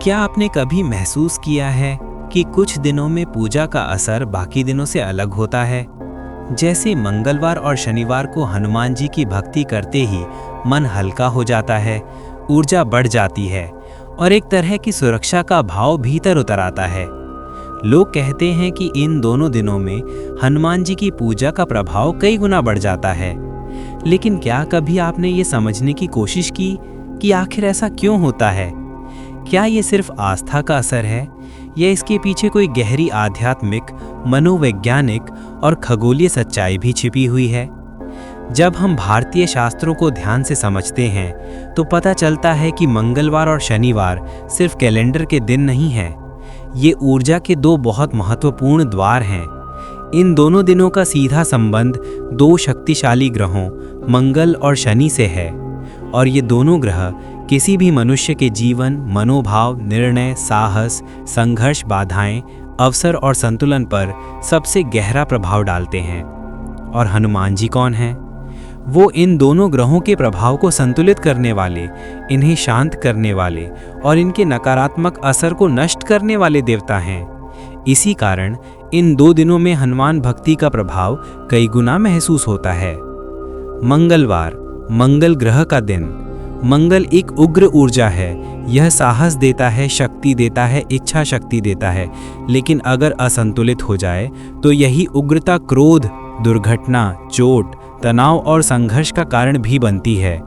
क्या आपने कभी महसूस किया है कि कुछ दिनों में पूजा का असर बाकी दिनों से अलग होता है? जैसे मंगलवार और शनिवार को हनुमान जी की भक्ति करते ही मन हल्का हो जाता है, ऊर्जा बढ़ जाती है और एक तरह की सुरक्षा का भाव भीतर उतर आता है। लोग कहते हैं कि इन दोनों दिनों में हनुमान जी की पूजा का प्रभाव कई गुना बढ़ जाता है। लेकिन क्या कभी आपने ये समझने की कोशिश की कि आखिर ऐसा क्यों होता है? क्या ये सिर्फ आस्था का असर है या इसके पीछे कोई गहरी आध्यात्मिक, मनोवैज्ञानिक और खगोलीय सच्चाई भी छिपी हुई है? जब हम भारतीय शास्त्रों को ध्यान से समझते हैं तो पता चलता है कि मंगलवार और शनिवार सिर्फ कैलेंडर के दिन नहीं हैं। ये ऊर्जा के दो बहुत महत्वपूर्ण द्वार हैं। इन दोनों दिनों का सीधा संबंध दो शक्तिशाली ग्रहों मंगल और शनि से है और ये दोनों ग्रह किसी भी मनुष्य के जीवन, मनोभाव, निर्णय, साहस, संघर्ष, बाधाएं, अवसर और संतुलन पर सबसे गहरा प्रभाव डालते हैं। और हनुमान जी कौन हैं? वो इन दोनों ग्रहों के प्रभाव को संतुलित करने वाले, इन्हें शांत करने वाले और इनके नकारात्मक असर को नष्ट करने वाले देवता हैं। इसी कारण इन दो दिनों में हनुमान भक्ति का प्रभाव कई गुना महसूस होता है। मंगलवार, मंगल ग्रह का दिन। मंगल एक उग्र ऊर्जा है। यह साहस देता है, शक्ति देता है, इच्छा शक्ति देता है। लेकिन अगर असंतुलित हो जाए तो यही उग्रता क्रोध, दुर्घटना, चोट, तनाव और संघर्ष का कारण भी बनती है।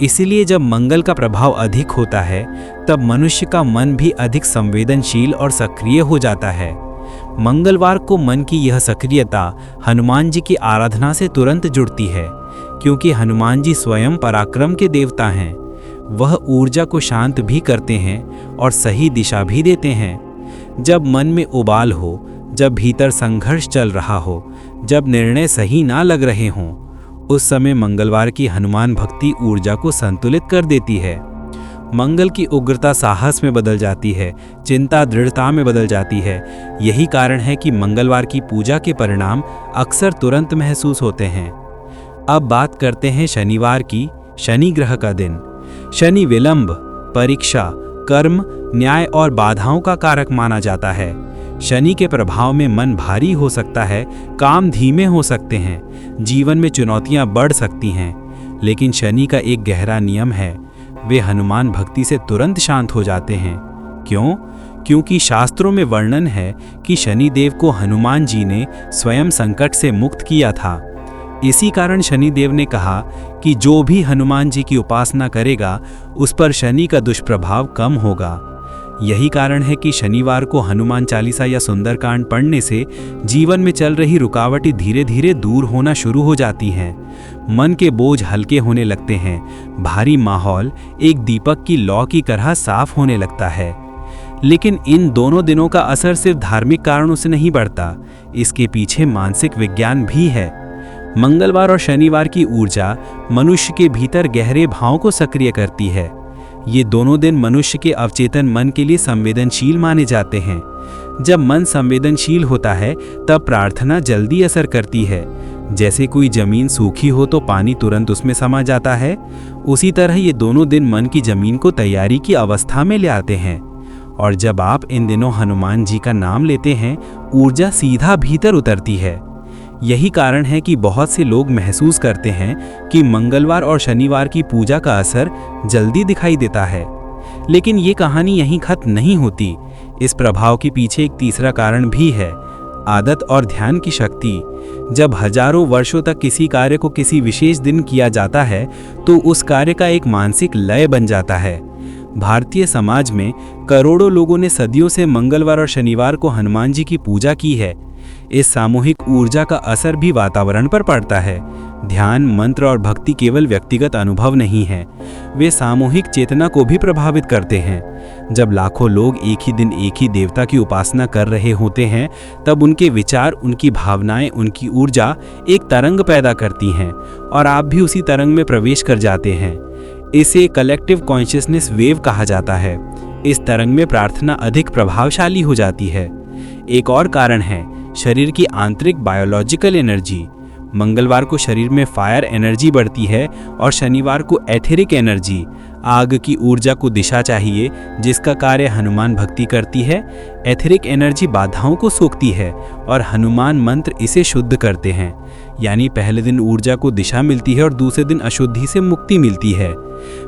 इसीलिए जब मंगल का प्रभाव अधिक होता है तब मनुष्य का मन भी अधिक संवेदनशील और सक्रिय हो जाता है। मंगलवार को मन की यह सक्रियता हनुमान जी की आराधना से तुरंत जुड़ती है, क्योंकि हनुमान जी स्वयं पराक्रम के देवता हैं। वह ऊर्जा को शांत भी करते हैं और सही दिशा भी देते हैं। जब मन में उबाल हो, जब भीतर संघर्ष चल रहा हो, जब निर्णय सही ना लग रहे हों, उस समय मंगलवार की हनुमान भक्ति ऊर्जा को संतुलित कर देती है। मंगल की उग्रता साहस में बदल जाती है, चिंता दृढ़ता में बदल जाती है। यही कारण है कि मंगलवार की पूजा के परिणाम अक्सर तुरंत महसूस होते हैं। अब बात करते हैं शनिवार की। शनि ग्रह का दिन। शनि विलंब, परीक्षा, कर्म, न्याय और बाधाओं का कारक माना जाता है। शनि के प्रभाव में मन भारी हो सकता है, काम धीमे हो सकते हैं, जीवन में चुनौतियां बढ़ सकती हैं। लेकिन शनि का एक गहरा नियम है, वे हनुमान भक्ति से तुरंत शांत हो जाते हैं। क्यों? क्योंकि शास्त्रों में वर्णन है कि शनिदेव को हनुमान जी ने स्वयं संकट से मुक्त किया था। इसी कारण शनिदेव ने कहा कि जो भी हनुमान जी की उपासना करेगा उस पर शनि का दुष्प्रभाव कम होगा। यही कारण है कि शनिवार को हनुमान चालीसा या सुंदरकांड पढ़ने से जीवन में चल रही रुकावटें धीरे धीरे दूर होना शुरू हो जाती हैं। मन के बोझ हल्के होने लगते हैं। भारी माहौल एक दीपक की लौ की तरह साफ होने लगता है। लेकिन इन दोनों दिनों का असर सिर्फ धार्मिक कारणों से नहीं बढ़ता, इसके पीछे मानसिक विज्ञान भी है। मंगलवार और शनिवार की ऊर्जा मनुष्य के भीतर गहरे भावों को सक्रिय करती है। ये दोनों दिन मनुष्य के अवचेतन मन के लिए संवेदनशील माने जाते हैं। जब मन संवेदनशील होता है तब प्रार्थना जल्दी असर करती है। जैसे कोई जमीन सूखी हो तो पानी तुरंत उसमें समा जाता है, उसी तरह ये दोनों दिन मन की जमीन को तैयारी की अवस्था में ले आते हैं। और जब आप इन दिनों हनुमान जी का नाम लेते हैं, ऊर्जा सीधा भीतर उतरती है। यही कारण है कि बहुत से लोग महसूस करते हैं कि मंगलवार और शनिवार की पूजा का असर जल्दी दिखाई देता है। लेकिन ये कहानी यहीं खत्म नहीं होती। इस प्रभाव के पीछे एक तीसरा कारण भी है, आदत और ध्यान की शक्ति। जब हजारों वर्षों तक किसी कार्य को किसी विशेष दिन किया जाता है तो उस कार्य का एक मानसिक लय बन जाता है। भारतीय समाज में करोड़ों लोगों ने सदियों से मंगलवार और शनिवार को हनुमान जी की पूजा की है। इस सामूहिक ऊर्जा का असर भी वातावरण पर पड़ता है। ध्यान, मंत्र और भक्ति केवल व्यक्तिगत अनुभव नहीं है, वे सामूहिक चेतना को भी प्रभावित करते हैं। जब लाखों लोग एक ही दिन एक ही देवता की उपासना कर रहे होते हैं तब उनके विचार, उनकी भावनाएं, उनकी ऊर्जा एक तरंग पैदा करती हैं और आप भी उसी तरंग में प्रवेश कर जाते हैं। इसे कलेक्टिव कॉन्शियसनेस वेव कहा जाता है। इस तरंग में प्रार्थना अधिक प्रभावशाली हो जाती है। एक और कारण है शरीर की आंतरिक बायोलॉजिकल एनर्जी। मंगलवार को शरीर में फायर एनर्जी बढ़ती है और शनिवार को एथेरिक एनर्जी, आग की ऊर्जा को दिशा चाहिए जिसका कार्य हनुमान भक्ति करती है। एथेरिक एनर्जी बाधाओं को सोखती है और हनुमान मंत्र इसे शुद्ध करते हैं। यानी पहले दिन ऊर्जा को दिशा मिलती है और दूसरे दिन अशुद्धि से मुक्ति मिलती है।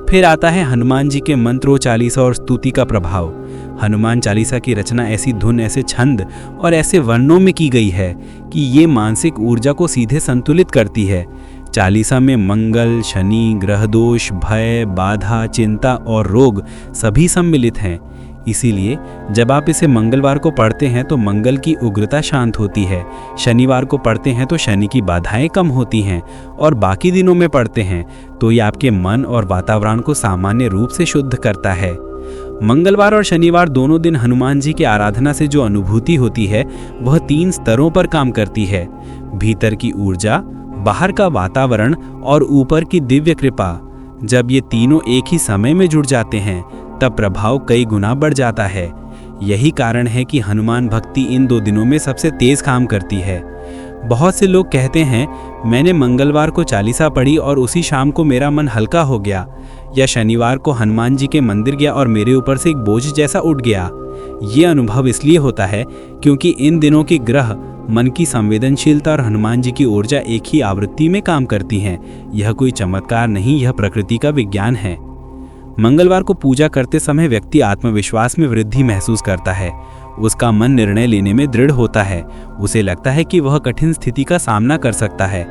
फिर आता है हनुमान जी के मंत्रों, चालीसा और स्तुति का प्रभाव। हनुमान चालीसा की रचना ऐसी धुन, ऐसे छंद और ऐसे वर्णों में की गई है कि ये मानसिक ऊर्जा को सीधे संतुलित करती है। चालीसा में मंगल, शनि, ग्रह दोष, भय, बाधा, चिंता और रोग सभी सम्मिलित हैं। इसीलिए जब आप इसे मंगलवार को पढ़ते हैं तो मंगल की उग्रता शांत होती है, शनिवार को पढ़ते हैं तो शनि की बाधाएं कम होती हैं और बाकी दिनों में पढ़ते हैं तो ये आपके मन और वातावरण को सामान्य रूप से शुद्ध करता है। मंगलवार और शनिवार दोनों दिन हनुमान जी की आराधना से जो अनुभूति होती है वह 3 स्तरों पर काम करती है। भीतर की ऊर्जा, बाहर का वातावरण और ऊपर की दिव्य कृपा। जब ये तीनों एक ही समय में जुड़ जाते हैं तब प्रभाव कई गुना बढ़ जाता है। यही कारण है कि हनुमान भक्ति इन 2 दिनों में सबसे तेज काम करती है। बहुत से लोग कहते हैं मैंने मंगलवार को चालीसा पढ़ी और उसी शाम को मेरा मन हल्का हो गया, या शनिवार को हनुमान जी के मंदिर गया और मेरे ऊपर से एक बोझ जैसा उठ गया। ये अनुभव इसलिए होता है क्योंकि इन दिनों की ग्रह, मन की संवेदनशीलता और हनुमान जी की ऊर्जा एक ही आवृत्ति में काम करती हैं। यह कोई चमत्कार नहीं, यह प्रकृति का विज्ञान है। मंगलवार को पूजा करते समय व्यक्ति आत्मविश्वास में वृद्धि महसूस करता है। उसका मन निर्णय लेने में दृढ़ होता है। उसे लगता है कि वह कठिन स्थिति का सामना कर सकता है।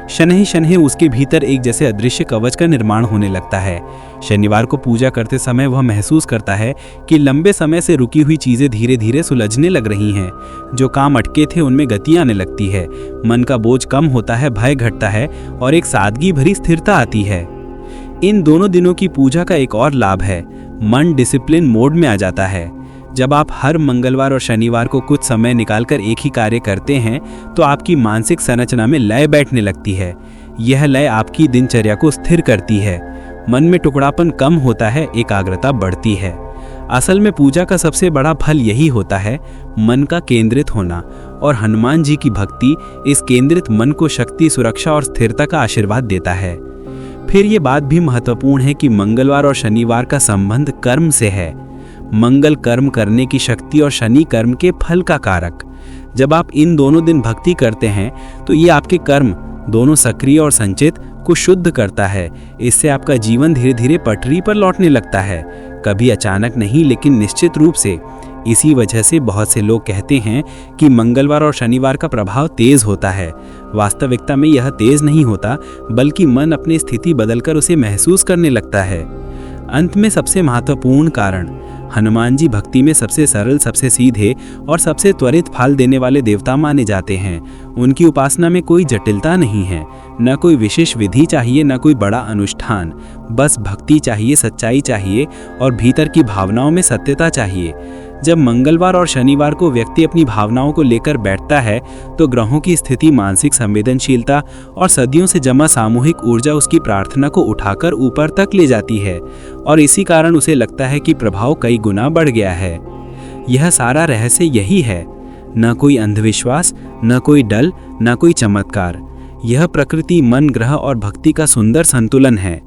शनैः शनैः उसके भीतर एक जैसे अदृश्य कवच का निर्माण होने लगता है। शनिवार को पूजा करते समय वह महसूस करता है कि लंबे समय से रुकी हुई चीज़ें धीरे धीरे सुलझने लग रही हैं। जो काम अटके थे उनमें गति आने लगती है। मन का बोझ कम होता है, भय घटता है और एक सादगी भरी स्थिरता आती है। इन दोनों दिनों की पूजा का एक और लाभ है, मन डिसिप्लिन मोड में आ जाता है। जब आप हर मंगलवार और शनिवार को कुछ समय निकालकर एक ही कार्य करते हैं तो आपकी मानसिक संरचना में लय बैठने लगती है। यह लय आपकी दिनचर्या को स्थिर करती है। मन में टुकड़ापन कम होता है, एकाग्रता बढ़ती है। असल में पूजा का सबसे बड़ा फल यही होता है, मन का केंद्रित होना, और हनुमान जी की भक्ति इस केंद्रित मन को शक्ति, सुरक्षा और स्थिरता का आशीर्वाद देता है। फिर ये बात भी महत्वपूर्ण है कि मंगलवार और शनिवार का संबंध कर्म से है। मंगल कर्म करने की शक्ति और शनि कर्म के फल का कारक। जब आप इन दोनों दिन भक्ति करते हैं तो ये आपके कर्म दोनों सक्रिय और संचित को शुद्ध करता है। इससे आपका जीवन धीरे धीरे पटरी पर लौटने लगता है, कभी अचानक नहीं लेकिन निश्चित रूप से। इसी वजह से बहुत से लोग कहते हैं कि मंगलवार और शनिवार का प्रभाव तेज होता है। वास्तविकता में यह तेज नहीं होता, बल्कि मन अपनी स्थिति बदलकर उसे महसूस करने लगता है। अंत में सबसे महत्वपूर्ण कारण, हनुमान जी भक्ति में सबसे सरल, सबसे सीधे और सबसे त्वरित फल देने वाले देवता माने जाते हैं। उनकी उपासना में कोई जटिलता नहीं है, न कोई विशेष विधि चाहिए, न कोई बड़ा अनुष्ठान। बस भक्ति चाहिए, सच्चाई चाहिए और भीतर की भावनाओं में सत्यता चाहिए। जब मंगलवार और शनिवार को व्यक्ति अपनी भावनाओं को लेकर बैठता है तो ग्रहों की स्थिति, मानसिक संवेदनशीलता और सदियों से जमा सामूहिक ऊर्जा उसकी प्रार्थना को उठाकर ऊपर तक ले जाती है, और इसी कारण उसे लगता है कि प्रभाव कई गुना बढ़ गया है। यह सारा रहस्य यही है, न कोई अंधविश्वास, न कोई डल, न कोई चमत्कार। यह प्रकृति, मन, ग्रह और भक्ति का सुंदर संतुलन है।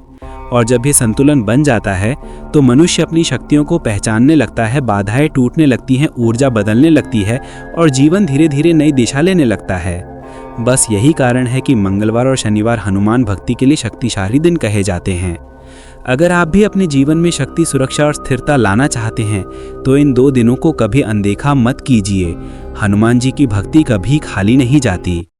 और जब ये संतुलन बन जाता है तो मनुष्य अपनी शक्तियों को पहचानने लगता है, बाधाएं टूटने लगती हैं, ऊर्जा बदलने लगती है और जीवन धीरे धीरे नई दिशा लेने लगता है। बस यही कारण है कि मंगलवार और शनिवार हनुमान भक्ति के लिए शक्तिशाली दिन कहे जाते हैं। अगर आप भी अपने जीवन में शक्ति, सुरक्षा और स्थिरता लाना चाहते हैं तो इन 2 दिनों को कभी अनदेखा मत कीजिए। हनुमान जी की भक्ति कभी खाली नहीं जाती।